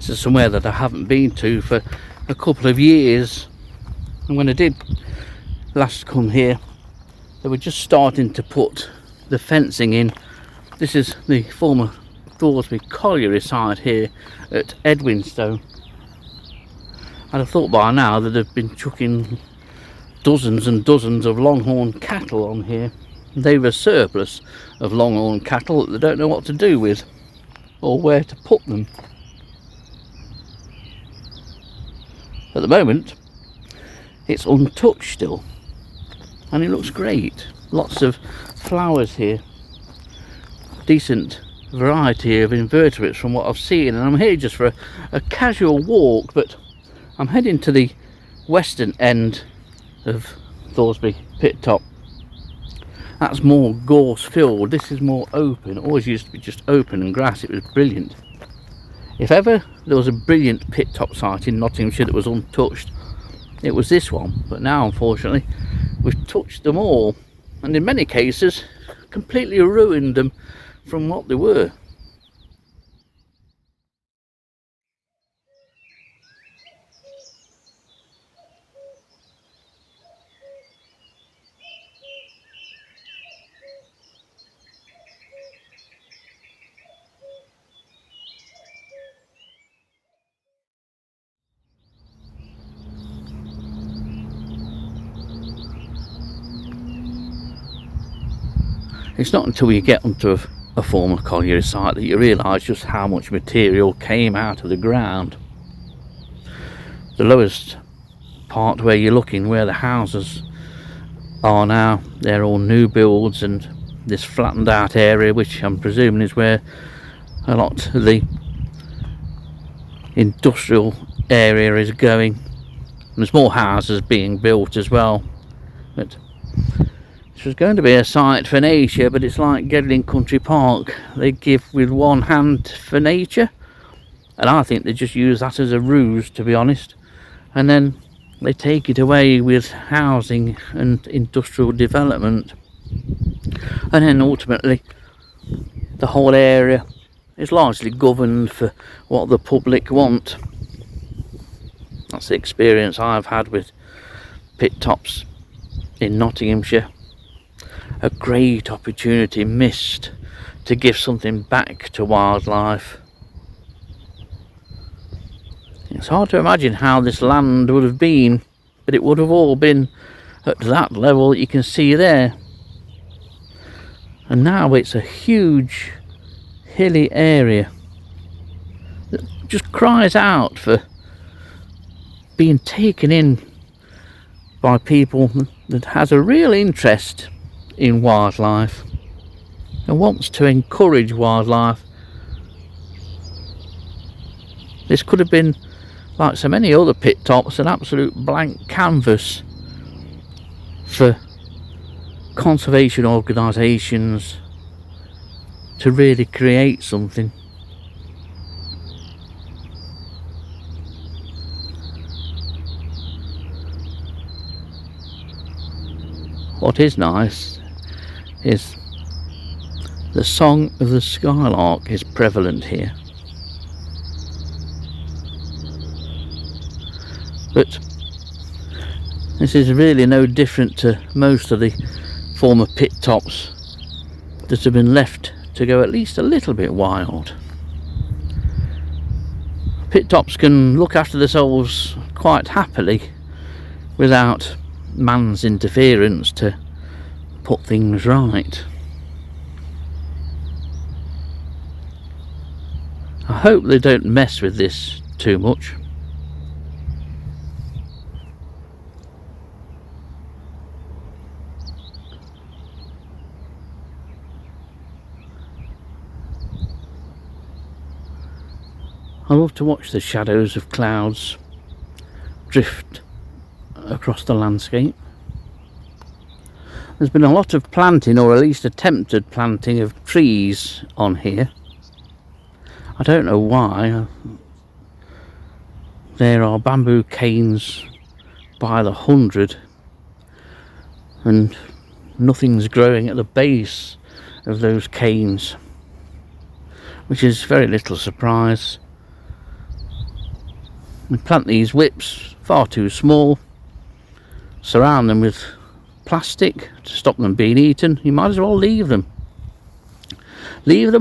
This is somewhere that I haven't been to for a couple of years, and when I did last come here, they were just starting to put the fencing in. This is the former Thoresby Colliery site here at Edwinstone. I'd have thought by now that they've been chucking dozens and dozens of longhorn cattle on here. They've a surplus of longhorn cattle that they don't know what to do with or where to put them. At the moment it's untouched still, and it looks great. Lots of flowers here, decent variety of invertebrates from what I've seen, and I'm here just for a casual walk, but I'm heading to the western end of Thorsby Pit Top. That's more gorse filled. This is more open. It always used to be just open and grass. It was brilliant. If ever there was a brilliant pit top site in Nottinghamshire that was untouched, it was this one. But now, unfortunately, we've touched them all, and in many cases completely ruined them from what they were. It's not until you get onto a former colliery site that you realise just how much material came out of the ground. The lowest part where you're looking, where the houses are now, they're all new builds, and this flattened out area, which I'm presuming is where a lot of the industrial area is going. And there's more houses being built as well. But this was going to be a site for nature, but it's like Gedling Country Park. They give with one hand for nature, and I think they just use that as a ruse, to be honest, and then they take it away with housing and industrial development, and then ultimately the whole area is largely governed for what the public want. That's the experience I've had with pit tops in Nottinghamshire. A great opportunity missed to give something back to wildlife. It's hard to imagine how this land would have been, but it would have all been at that level that you can see there. And now it's a huge hilly area that just cries out for being taken in by people that has a real interest in wildlife and wants to encourage wildlife. This could have been, like so many other pit tops, an absolute blank canvas for conservation organisations to really create something. What is nice is the song of the skylark is prevalent here. But this is really no different to most of the former pit tops that have been left to go at least a little bit wild. Pit tops can look after themselves quite happily without man's interference to put things right. I hope they don't mess with this too much. I love to watch the shadows of clouds drift across the landscape. There's been a lot of planting, or at least attempted planting, of trees on here. I don't know why. There are bamboo canes by the 100 and nothing's growing at the base of those canes, which is very little surprise. We plant these whips far too small, surround them with plastic to stop them being eaten. You might as well leave them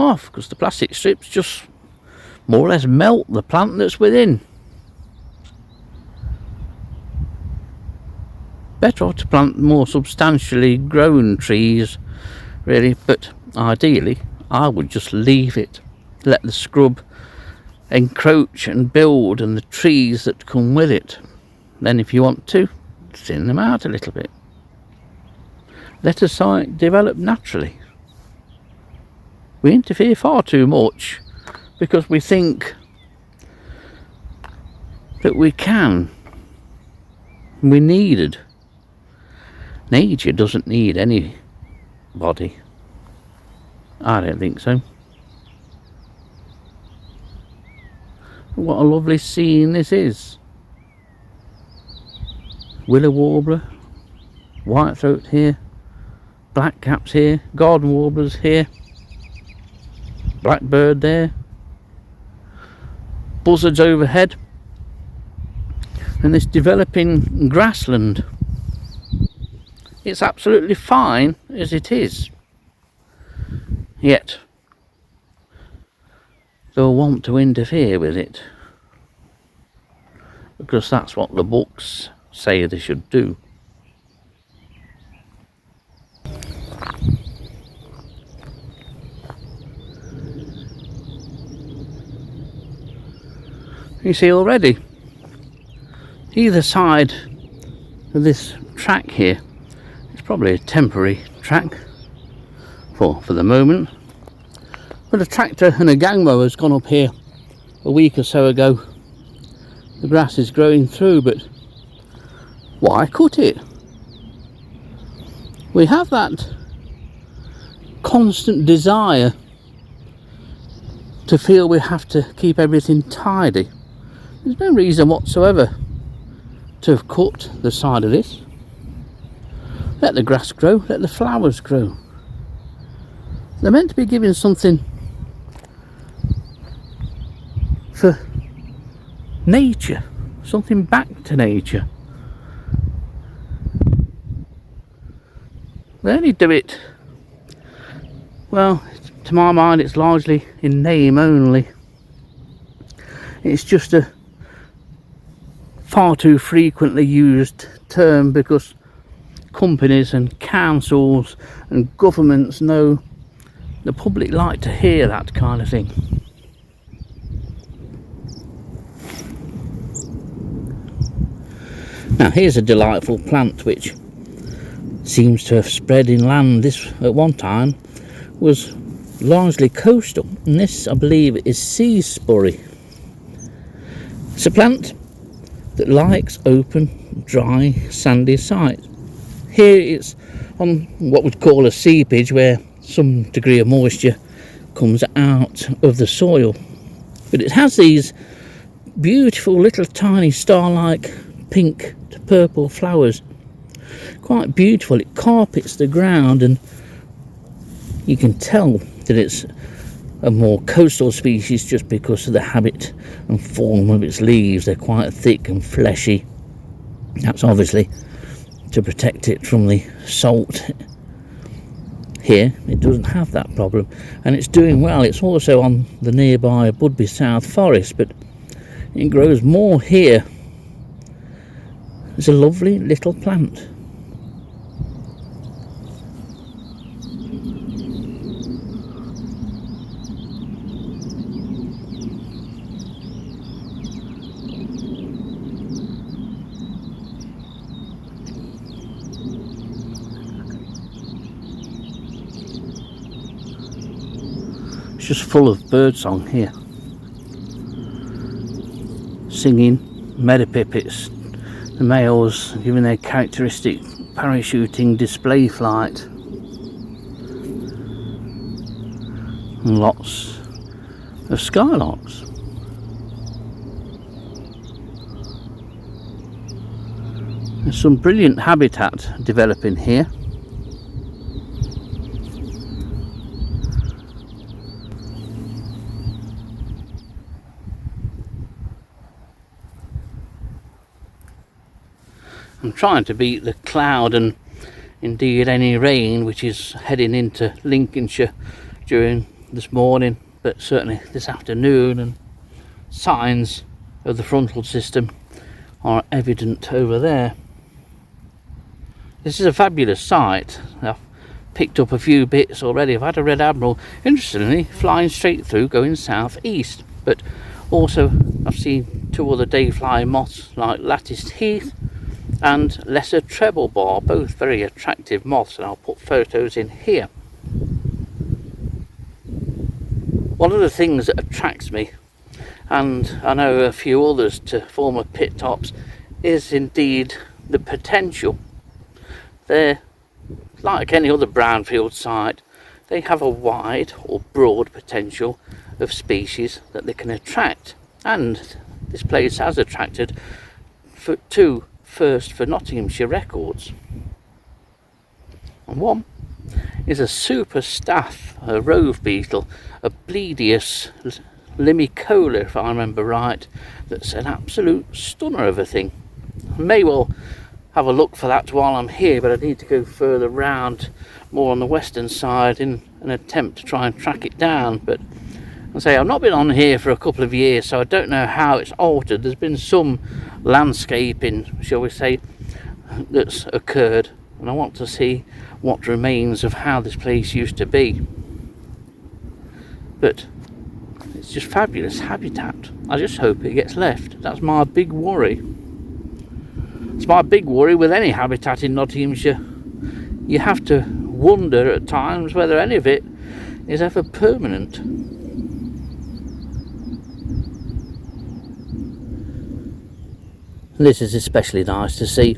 off, because the plastic strips just more or less melt the plant that's within. Better off to plant more substantially grown trees, really, but ideally I would just leave it, let the scrub encroach and build, and the trees that come with it. Then if you want to, thin them out a little bit. Let a site develop naturally. We interfere far too much because we think that we can. We needed. Nature doesn't need anybody. I don't think so. What a lovely scene this is. Willow warbler, whitethroat here, blackcaps here, garden warblers here, blackbird there, buzzards overhead, and this developing grassland. It's absolutely fine as it is, yet they'll want to interfere with it, because that's what the books say they should do. You see already, either side of this track here, it's probably a temporary track for the moment, but a tractor and a gang mower has gone up here a week or so ago. The grass is growing through, but why cut it? We have that constant desire to feel we have to keep everything tidy. There's no reason whatsoever to have cut the side of this. Let the grass grow, let the flowers grow. They're meant to be giving something for nature, something back to nature. They only do it, well, to my mind it's largely in name only. It's just a far too frequently used term, because companies and councils and governments know the public like to hear that kind of thing. Now here's a delightful plant which seems to have spread inland. This at one time was largely coastal, and this I believe is sea spurry. It's a plant that likes open, dry, sandy sites. Here it's on what we'd call a seepage, where some degree of moisture comes out of the soil, but it has these beautiful little tiny star-like pink to purple flowers. Quite beautiful. It carpets the ground, and you can tell that it's a more coastal species just because of the habit and form of its leaves. They're quite thick and fleshy. That's obviously to protect it from the salt. Here it doesn't have that problem, and it's doing well. It's also on the nearby Budby South Forest, but it grows more here. It's a lovely little plant. It's just full of birdsong here, singing, meadowpipits, the males giving their characteristic parachuting display flight, and lots of skylarks. There's some brilliant habitat developing here. I'm trying to beat the cloud and indeed any rain which is heading into Lincolnshire during this morning, but certainly this afternoon, and signs of the frontal system are evident over there. This is a fabulous site. I've picked up a few bits already. I've had a red admiral, interestingly, flying straight through going south east, but also I've seen two other day flying moths like latticed heath and lesser treble bar, both very attractive moths, and I'll put photos in here. One of the things that attracts me, and I know a few others, to former pit tops is indeed the potential. They're like any other brownfield site. They have a wide or broad potential of species that they can attract, and this place has attracted two first for Nottinghamshire records. And one is a super staff, a rove beetle, a Bleedius limicola, if I remember right, that's an absolute stunner of a thing. I may well have a look for that while I'm here, but I need to go further round, more on the western side, in an attempt to try and track it down. But I say I've not been on here for a couple of years, so I don't know how it's altered. There's been some landscaping, shall we say, that's occurred, and I want to see what remains of how this place used to be. But it's just fabulous habitat. I just hope it gets left. That's my big worry. It's my big worry with any habitat in Nottinghamshire. You have to wonder at times whether any of it is ever permanent. This is especially nice to see.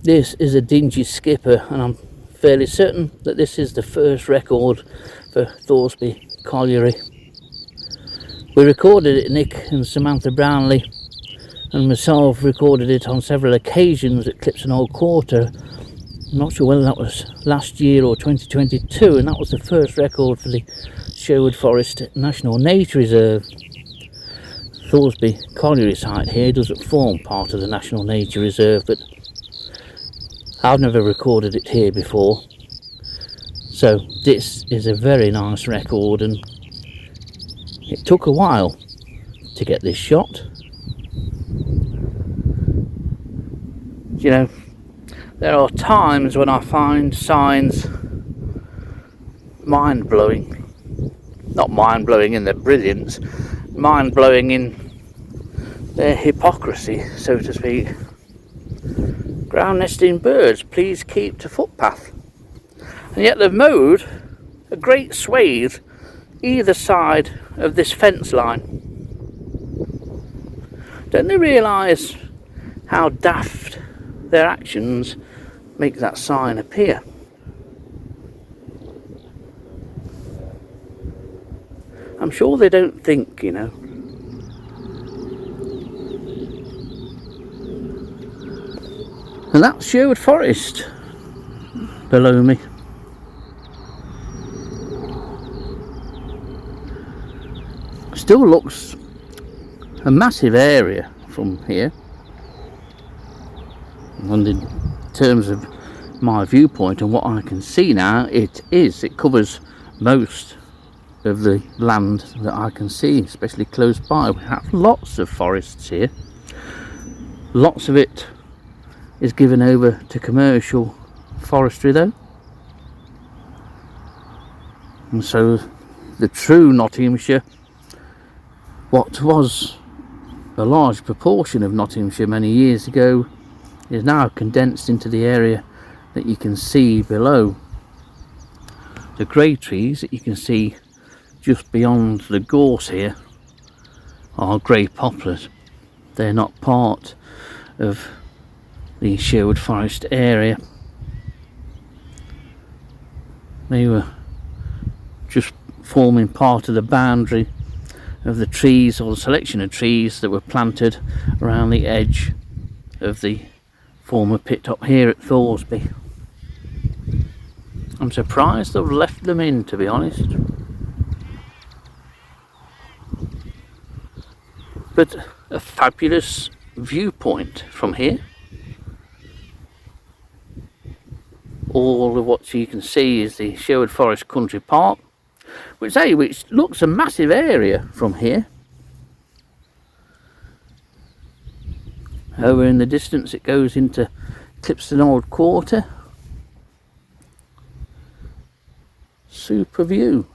This is a dingy skipper, and I'm fairly certain that this is the first record for Thoresby Colliery. We recorded it, Nick and Samantha Brownlee and myself recorded it on several occasions at Clipson Old Quarter. I'm not sure whether that was last year or 2022, and that was the first record for the Sherwood Forest National Nature Reserve. Thorsby Colliery site here doesn't form part of the National Nature Reserve, but I've never recorded it here before, so this is a very nice record, and it took a while to get this shot. You know, there are times when I find signs mind-blowing. Not mind-blowing in their brilliance, mind-blowing in their hypocrisy, so to speak. Ground nesting birds, please keep to footpath. And yet they've mowed a great swathe either side of this fence line. Don't they realise how daft their actions make that sign appear? I'm sure they don't think, you know. And that's Sherwood Forest below me. Still looks a massive area from here, and in terms of my viewpoint and what I can see now, it covers most of the land that I can see, especially close by. We have lots of forests here. Lots of it is given over to commercial forestry though, and so the true Nottinghamshire, what was a large proportion of Nottinghamshire many years ago, is now condensed into the area that you can see below. The grey trees that you can see just beyond the gorse here are grey poplars. They're not part of the Sherwood Forest area. They were just forming part of the boundary of the trees, or the selection of trees that were planted around the edge of the former pit top here at Thorsby. I'm surprised they've left them in, to be honest. But a fabulous viewpoint from here. all of what you can see is the Sherwood Forest Country Park, which looks a massive area from here. Over in the distance it goes into Clipston Old Quarter. Super view.